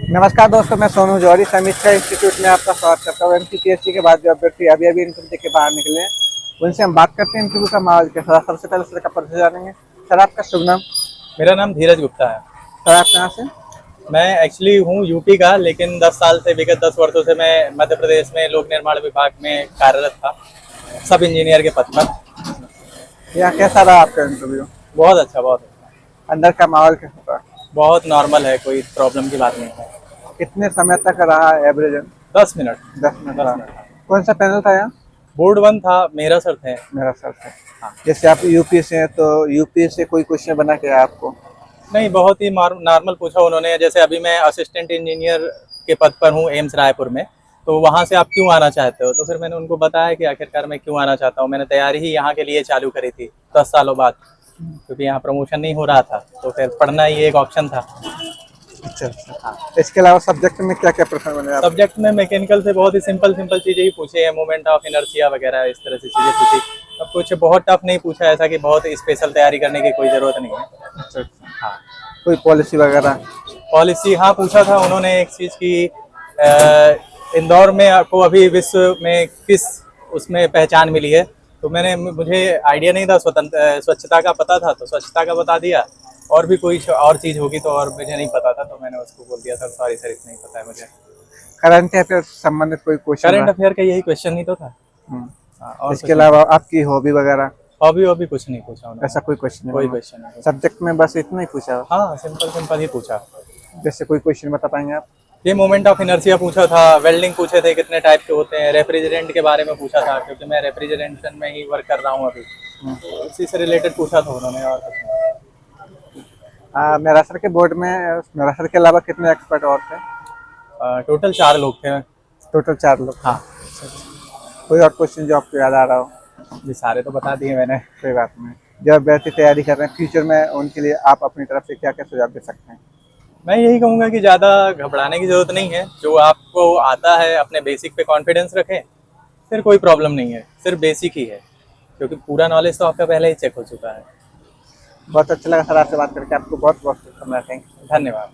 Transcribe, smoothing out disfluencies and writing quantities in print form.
नमस्कार दोस्तों, मैं सोनू जौहरी समीक्षा इंस्टीट्यूट में आपका स्वागत करता हूँ। एमपीएससी के बाद जो अभ्यर्थी अभी इंटरव्यू देके बाहर निकले हैं उनसे हम बात करते हैं इंटरव्यू का माहौल के साथ। सबसे पहले सर का परिचय जानेंगे। सर, आपका शुभ नाम? मेरा नाम धीरज गुप्ता है। सर, आप कहाँ से? मैं एक्चुअली हूँ यूपी का, लेकिन 10 साल से विगत 10 वर्षों से मैं मध्य प्रदेश में लोक निर्माण विभाग में कार्यरत था, सब इंजीनियर के पद पर। यहाँ कैसा रहा आपका इंटरव्यू? बहुत अच्छा, बहुत अच्छा। अंदर का माहौल कैसा था? बहुत नॉर्मल है, कोई प्रॉब्लम की बात नहीं है। कितने समय तक रहा एवरेज? 10 मिनट। 10 मिनट 10 रहा। मिनट। कौन सा पैनल था यहाँ? बोर्ड 1 था, मेरा सर थे। मेरा सर से। हाँ। जैसे आप यूपी से हैं तो यूपी से कोई क्वेश्चन बना के आया आपको? नहीं, बहुत ही नॉर्मल पूछा उन्होंने। जैसे अभी मैं असिस्टेंट इंजीनियर के पद पर हूँ एम्स रायपुर में, तो वहाँ से आप क्यों आना चाहते हो? तो फिर मैंने उनको बताया कि आखिरकार मैं क्यों आना चाहता हूँ। मैंने तैयारी ही यहाँ के लिए चालू करी थी 10 सालों बाद, क्योंकि यहाँ प्रमोशन नहीं हो रहा था, तो फिर पढ़ना ही एक ऑप्शन था। अच्छा अच्छा। हाँ, इसके अलावा सब्जेक्ट में क्या क्या प्रश्न बने? सब्जेक्ट में मैकेनिकल से बहुत ही सिंपल चीज़ें ही पूछे हैं, मोमेंट ऑफ इनर्शिया वगैरह इस तरह से चीज़ें पूछी। अब कुछ बहुत टफ नहीं पूछा, ऐसा कि बहुत स्पेशल तैयारी करने की कोई ज़रूरत नहीं है। अच्छा अच्छा। हाँ। कोई पॉलिसी वगैरह? पॉलिसी, हाँ, पूछा था उन्होंने एक चीज़ की, इंदौर में आपको अभी विश्व में किस उसमें पहचान मिली है। तो मुझे आइडिया नहीं था, स्वच्छता का पता था तो स्वच्छता का बता दिया, और भी कोई और चीज़ होगी तो और मुझे नहीं पता था, तो मैंने उसको बोल दिया सर सॉरी सर, इतना ही पता है मुझे। करंट अफेयर संबंधित कोई क्वेश्चन? करंट अफेयर का यही क्वेश्चन ही तो था। हाँ, और इसके अलावा आपकी हॉबी वगैरह? हॉबी कुछ नहीं पूछा उन्होंने। ऐसा कोई क्वेश्चन? कोई क्वेश्चन नहीं। सब्जेक्ट में बस इतना ही पूछा? हाँ, सिंपल ही पूछा। जैसे कोई क्वेश्चन बता पाएंगे आप? ये मोमेंट ऑफ इनर्शिया पूछा था, वेल्डिंग पूछे थे कितने टाइप के होते हैं, रेफ्रिजरेंट के बारे में पूछा था, क्योंकि मैं रेफ्रिजरेशन में ही वर्क कर रहा हूँ अभी, तो उसी से रिलेटेड पूछा था उन्होंने, और कुछ नहीं। मेरा सर के बोर्ड में मेरा सर के अलावा कितने एक्सपर्ट और थे? टोटल 4 लोग थे। टोटल 4 लोग? हाँ। कोई और क्वेश्चन जो आपको याद आ रहा हो? ये सारे तो बता दिए मैंने। कोई बात नहीं। जब अभ्यर्थी तैयारी कर रहे हैं फ्यूचर में, उनके लिए आप अपनी तरफ से क्या क्या सुझाव दे सकते हैं? मैं यही कहूँगा कि ज़्यादा घबराने की ज़रूरत नहीं है। जो आपको आता है अपने बेसिक पे कॉन्फिडेंस रखें, फिर कोई प्रॉब्लम नहीं है, सिर्फ बेसिक ही है, क्योंकि पूरा नॉलेज तो आपका पहले ही चेक हो चुका है। बहुत अच्छा लगा सर आपसे बात करके। आपको बहुत बहुत शुभकामनाएं। धन्यवाद।